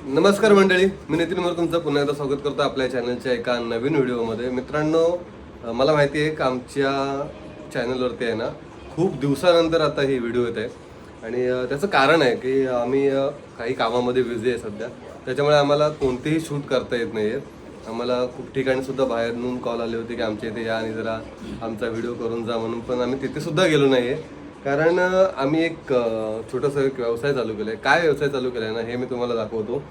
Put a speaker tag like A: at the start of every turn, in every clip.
A: नमस्कार मंडळी, मी नितीन मोरे तुमचं पुन्हा एकदा स्वागत करतो आपल्या चॅनलच्या एका नवीन व्हिडिओमध्ये. मित्रांनो, मला माहिती आहे की आमच्या चॅनलवरती आहे ना खूप दिवसानंतर आता ही व्हिडिओ येत आहे आणि त्याचं कारण आहे की आम्ही काही कामामध्ये बिझी आहे सध्या. त्याच्यामुळे आम्हाला कोणतेही शूट करता येत नाही आहे. आम्हाला खूप ठिकाणी सुद्धा बाहेरून कॉल आले होते की आमच्या इथे या आणि जरा आमचा व्हिडिओ करून जा म्हणून, पण आम्ही तिथे सुद्धा गेलो नाही आहे. कारण आम्ही एक छोटासा एक व्यवसाय चालू केला आहे. काय व्यवसाय चालू केला आहे ना हे मी तुम्हाला दाखवतो.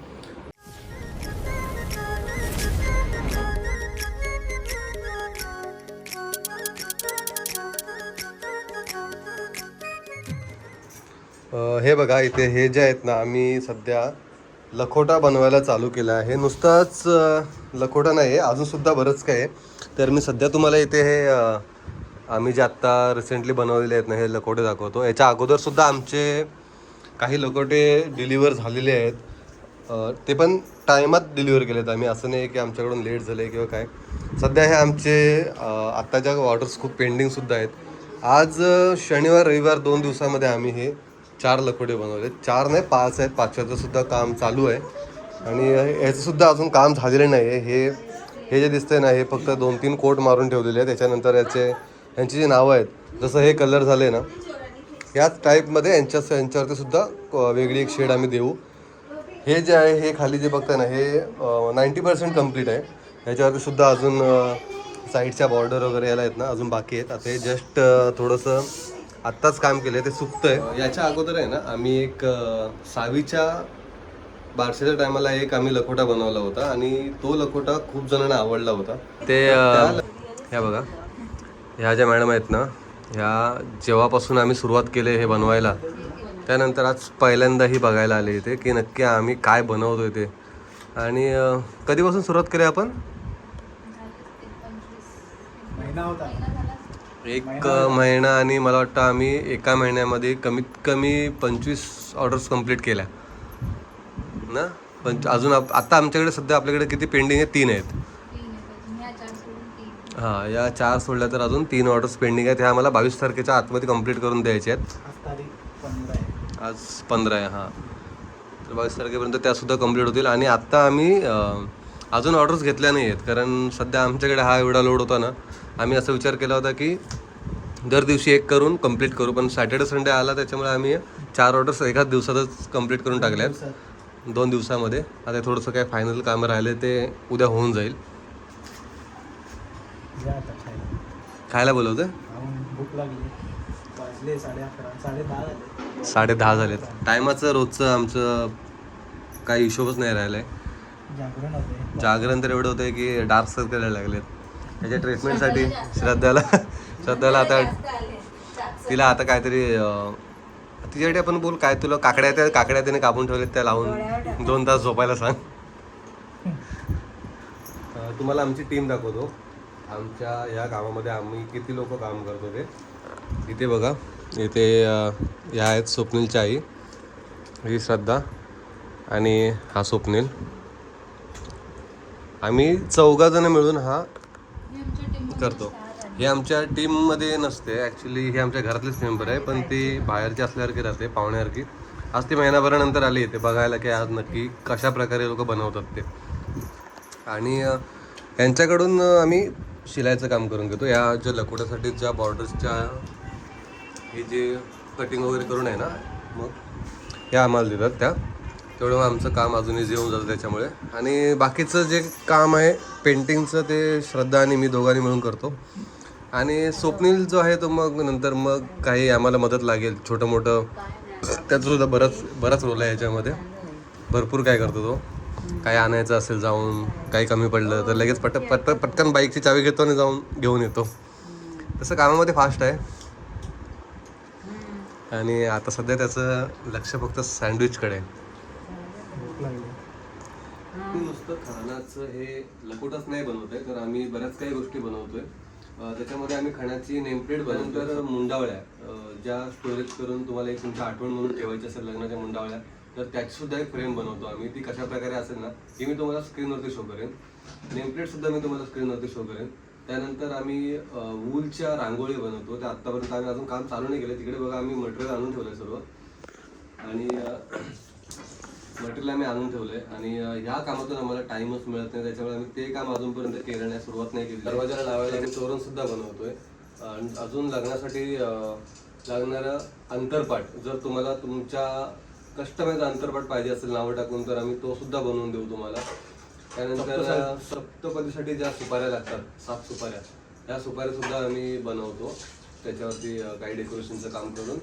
A: हे बघा, इथे हे जे आहेत ना, आम्ही सध्या लखोटा बनवायला चालू केला आहे. नुसताच लखोटा नाही आहे, अजूनसुद्धा बरंच काय आहे. तर मी सध्या तुम्हाला इथे हे आम्ही जे आत्ता रिसेंटली बनवलेले आहेत ना हे लखोटे दाखवतो. याच्या अगोदरसुद्धा आमचे काही लखोटे डिलिव्हर झालेले आहेत. ते पण टायमात डिलिव्हर केले आहेत आम्ही, असं नाही की आमच्याकडून लेट झाले किंवा काय. सध्या हे आमचे आत्ताच्या ऑर्डर्स खूप पेंडिंगसुद्धा आहेत. आज शनिवार रविवार 2 दिवसामध्ये आम्ही हे 4 लखोटे बनवले. 4 नाही 5 आहेत, 5व्याचं सुद्धा काम चालू आहे आणि याचंसुद्धा अजून काम झालेलं नाही आहे. हे जे दिसतंय ना हे फक्त 2-3 कोट मारून ठेवलेले आहेत. त्याच्यानंतर यांची जी नावं आहेत, जसं हे कलर झाले ना याच टाईपमध्ये यांच्यावरती सुद्धा वेगळी एक शेड आम्ही देऊ. हे जे आहे हे खाली जे बघताय ना हे 90% कम्प्लीट आहे. ह्याच्यावरती सुद्धा अजून साईडच्या बॉर्डर वगैरे यायला आहेत ना, अजून बाकी आहेत. आता हे जस्ट थोडंसं आत्ताच काम केलं आहे, ते सुकतंय. याच्या अगोदर आहे ना आम्ही एक 6वीच्या बारशाच्या टायमाला एक आम्ही लखोटा बनवला होता आणि तो लखोटा खूप जणांना आवडला होता. ते ह्या बघा, ह्या ज्या मॅडम आहेत ना, ह्या जेव्हापासून आम्ही सुरुवात केली हे बनवायला, त्यानंतर आज पहिल्यांदाही बघायला आले इथे की नक्की आम्ही काय बनवतोय ते. आणि कधीपासून सुरुवात केली आपण? एक महिना, आणि मला वाटतं आम्ही एका महिन्यामध्ये कमीत कमी 25 ऑर्डर्स कंप्लीट केल्या ना. पण अजून आता आमच्याकडे सध्या आपल्याकडे किती पेंडिंग आहे? 3 आहेत. हां, या 4 सोडल्या तर अजून 3 ऑर्डर्स पेंडिंग आहेत. ह्या आम्हाला 22 तारखेच्या आतमध्ये कंप्लीट करून द्यायचे आहेत. आज 15 आहे. हां, तर 22 तारखेपर्यंत त्यासुद्धा कंप्लीट होतील. आणि आत्ता आम्ही अजून ऑर्डर्स घेतल्या नाही आहेत, कारण सध्या आमच्याकडे हा एवढा लोड होता ना, आम्ही असा विचार केला होता की दर दिवशी एक करून कंप्लीट करू. पण सॅटर्डे संडे आला त्याच्यामुळे आम्ही 4 ऑर्डर्स एकाच दिवसातच कंप्लीट करून टाकल्या आहेत, 2 दिवसामध्ये. आता थोडंसं काय फायनल कामं राहिले ते उद्या होऊन जाईल. खायला बोलवतं?
B: भूक लागली. वाजले 11:30,
A: 10:30 झालेत. टायमाचं रोजचं आमचं काही हिशोबच नाही राहिलं आहे. जागरण तर एवढं होतं की डार्क सर्कल यायला लागलेत. त्याच्या ट्रीटमेंटसाठी श्रद्धाला आता तिला आता काहीतरी तिच्यासाठी आपण बोल काय, तुला काकड्या त्याने कापून ठेवलेत त्या लावून 2 तास झोपायला सांग. तुम्हाला आमची टीम दाखवतो. आमच्या या कामामध्ये आम्ही किती लोक काम करतो ते. इथे बघा, इथे ह्या आहेत स्वप्नीलची आई, ही श्रद्धा आणि हा स्वप्नील. आम्ही 4 जण मिळून हा करतो. हे आमच्या टीममध्ये नसते ॲक्च्युली, हे आमच्या घरातलेच मेंबर आहे, पण ती बाहेरची असल्यासारखी राहते, पाहुण्यासारखी. आज ती महिनाभरानंतर आली इथे बघायला की आज नक्की कशा प्रकारे लोक बनवतात ते. आणि यांच्याकडून आम्ही शिलाईचं काम करून घेतो. या ज्या लखोट्यासाठी ज्या बॉर्डर्सच्या हे जे कटिंग वगैरे करून आहे ना, मग ह्या आम्हाला देतात त्या. तेवढं आमचं काम अजून इझी होऊन जातं त्याच्यामुळे. आणि बाकीचं जे काम आहे पेंटिंगचं ते श्रद्धा आणि मी दोघांनी मिळून करतो. आणि स्वप्नील जो आहे तो मग नंतर मग काही आम्हाला मदत लागेल छोटं मोठं, त्याचंसुद्धा बराच रोल आहे याच्यामध्ये. भरपूर काय करतो तो. काही आणायचं असेल जाऊन, काही कमी पडलं तर लगेच पटकन बाईकची चावी घेतो आणि जाऊन घेऊन येतो. तसं कामामध्ये फास्ट आहे. आणि आता सध्या त्याचं लक्ष फक्त सँडविचकडे आहे. नुसतं खाण्याचं हे लखोटाच नाही बनवत आहे, तर आम्ही बऱ्याच काही गोष्टी बनवतोय. त्याच्यामध्ये आम्ही खाण्याची नेमप्लेट बनवतो. मुंडावळ्या ज्या स्टोरेज करून तुम्हाला एक तुमची आठवण म्हणून ठेवायची असेल लग्नाच्या मुंडावळ्या, तर त्याची सुद्धा एक फ्रेम बनवतो आम्ही. ती कशा प्रकारे असेल ना ही मी तुम्हाला स्क्रीनवरती शो करेन. नेमप्लेटसुद्धा मी तुम्हाला स्क्रीनवरती शो करेन. त्यानंतर आम्ही वूलच्या रांगोळी बनवतो. त्या आत्तापर्यंत आम्ही अजून काम चालू नाही केलं. तिकडे बघा आम्ही मटेरियल आणून ठेवलं आहे सर्व. आणि मटेरियल आम्ही आणून ठेवलंय आणि ह्या कामातून आम्हाला टाइमच मिळत नाही, त्याच्यामुळे आम्ही ते काम अजूनपर्यंत केलं नाही, सुरुवात नाही केली. दरवाजाला लावायला आम्ही तोरण सुद्धा बनवतोय. आणि अजून लग्नासाठी लागणारं अंतरपाट, जर तुम्हाला तुमच्या कस्टमाइज अंतरपाट पाहिजे असेल नावं टाकून, तर आम्ही तो सुद्धा बनवून देऊ तुम्हाला. त्यानंतर सप्तपदीसाठी ज्या सुपाऱ्या लागतात, 7 सुपाऱ्या, त्या सुपाऱ्या सुद्धा आम्ही बनवतो त्याच्यावरती काही डेकोरेशनचं काम करून.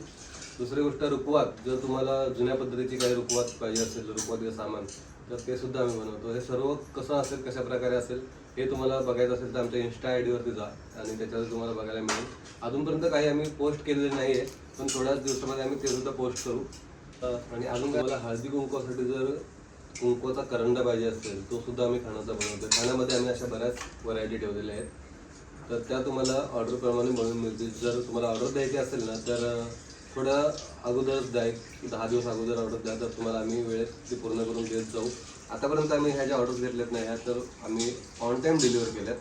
A: दुसरी गोष्ट रुखवात, जर तुम्हाला जुन्या पद्धतीची काही रुखवात पाहिजे असेल, रुखवातीचं सामान, तर ते सुद्धा आम्ही बनवतो. हे सर्व कसं असेल, कशा प्रकारे असेल हे तुम्हाला बघायचं असेल तर आमच्या इन्स्टा आयडीवरती जा आणि त्याच्यावर तुम्हाला बघायला मिळेल. अजूनपर्यंत काही आम्ही पोस्ट केलेले नाही आहे, पण थोड्याच दिवसामध्ये आम्ही ते सुद्धा पोस्ट करू. आणि अजून तुम्हाला हळदी कुंकवासाठी जर कुंकवाचा करंडा पाहिजे असेल, तो सुद्धा आम्ही खाण्याचा बनवतो. खाण्यामध्ये आम्ही अशा बऱ्याच व्हरायटी ठेवलेल्या आहेत, तर त्या तुम्हाला ऑर्डरप्रमाणे बनवून मिळतील. जर तुम्हाला ऑर्डर द्यायची असेल ना, तर थोडं अगोदरच द्या, 10 दिवस अगोदर ऑर्डर द्या, तर तुम्हाला आम्ही वेळेत ती पूर्ण करून देत जाऊ. आतापर्यंत आम्ही ह्या ज्या ऑर्डर्स घेतल्यात नाही ह्या, तर आम्ही ऑन टाईम डिलिव्हर केल्यात.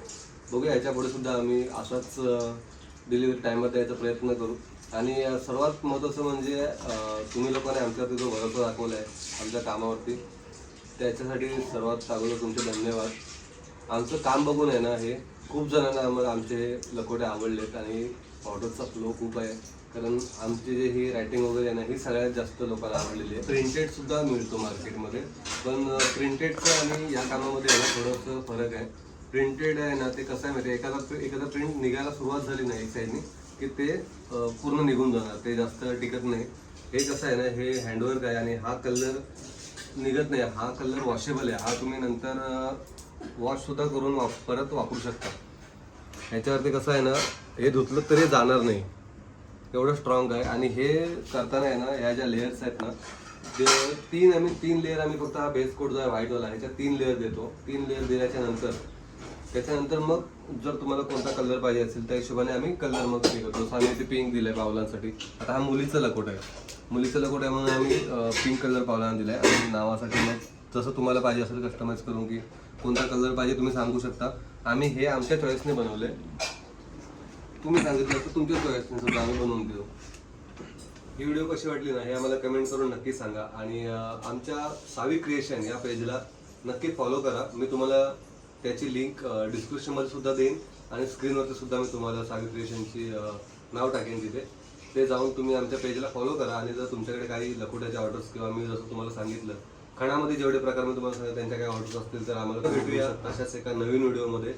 A: बघूया ह्याच्या पुढे सुद्धा आम्ही असाच डिलिव्हरी टाईमवर द्यायचा प्रयत्न करू. आणि सर्वात महत्त्वाचं म्हणजे तुम्ही लोकांनी आमच्यावरती जो भरोसा दाखवला आहे आमच्या कामावरती, त्याच्यासाठी सर्वात अगोदर तुमचे धन्यवाद. आमचं काम बघून आहे ना, हे खूप जणांना आम्हाला आमचे लखोटे आवडलेत आणि ऑर्डरचा फ्लो खूप आहे, कारण आमची जे ही रायटिंग वगैरे आहे ना, ही सगळ्यात जास्त लोकांना आवडलेली आहे. प्रिंटेड सुद्धा मिळतो मार्केटमध्ये, पण प्रिंटेडचं आणि या कामामध्ये आहे ना थोडंसं फरक आहे. प्रिंटेड आहे ना, ते कसं आहे माहिती आहे, एखादा प्रिंट निघायला सुरुवात झाली नाही एक साईडनी की ते पूर्ण निघून जाणार, ते जास्त टिकत नाही. हे कसं आहे ना, हे हँडवर्क आहे आणि हा कलर निघत नाही, हा कलर वॉशेबल आहे, हा तुम्ही नंतर वॉशसुद्धा करून परत वापरू शकता. ह्याच्यावरती कसं आहे ना, हे धुतलं तरी जाणार नाही, एवढं स्ट्रॉंग आहे. आणि हे करताना आहे ना, ह्या ज्या लेयर्स आहेत ना, ते 3 लेअर आम्ही फक्त हा बेस कोट जो आहे व्हाईटवाला, ह्याच्या 3 लेअर देतो. 3 लेअर दिल्याच्या नंतर त्याच्यानंतर मग जर तुम्हाला कोणता कलर पाहिजे असेल त्या हिशोबाने आम्ही कलर मग हे करतो. जसं आम्ही ते पिंक दिलं आहे पावलांसाठी. आता हा मुलीचं लकोट आहे, मुलीचं लकोट आहे म्हणून आम्ही पिंक कलर पावलांना दिला आहे. आणि नावासाठी मग जसं तुम्हाला पाहिजे असेल कस्टमाइज करून की कोणता कलर पाहिजे तुम्ही सांगू शकता. आम्ही हे आमच्या चॉईसने बनवले, तुम्ही सांगितलं तर तुमच्या चॉईसने सुद्धा आम्ही बनवून देऊ. ही व्हिडिओ कशी वाटली ना, हे आम्हाला कमेंट करून नक्की सांगा. आणि आमच्या सावी क्रिएशन या पेजला नक्की फॉलो करा. मी तुम्हाला त्याची लिंक डिस्क्रिप्शनमध्ये सुद्धा देईन आणि स्क्रीनवरती सुद्धा मी तुम्हाला सावी क्रिएशनची नाव टाकेन तिथे. ते जाऊन तुम्ही आमच्या पेजला फॉलो करा. आणि जर तुमच्याकडे काही लकोट्याच्या ऑर्डर्स किंवा मी जसं तुम्हाला सांगितलं खणामध्ये जेवढे प्रकार मी तुम्हाला सांगितलं त्यांच्या काही ऑर्डर्स असतील तर आम्हाला भेटूया अशाच एका नवीन व्हिडिओमध्ये.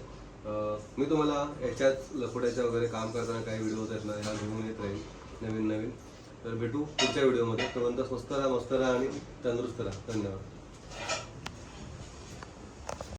A: मी तुम्हाला याच्याच लकोट्याच्या वगैरे काम करताना काही व्हिडिओज आहेत ना, ह्या घेऊन येत राहील नवीन. तर भेटू पुढच्या व्हिडिओमध्ये. तोपर्यंत स्वस्त राहा, मस्त राहा आणि तंदुरुस्त राहा. धन्यवाद.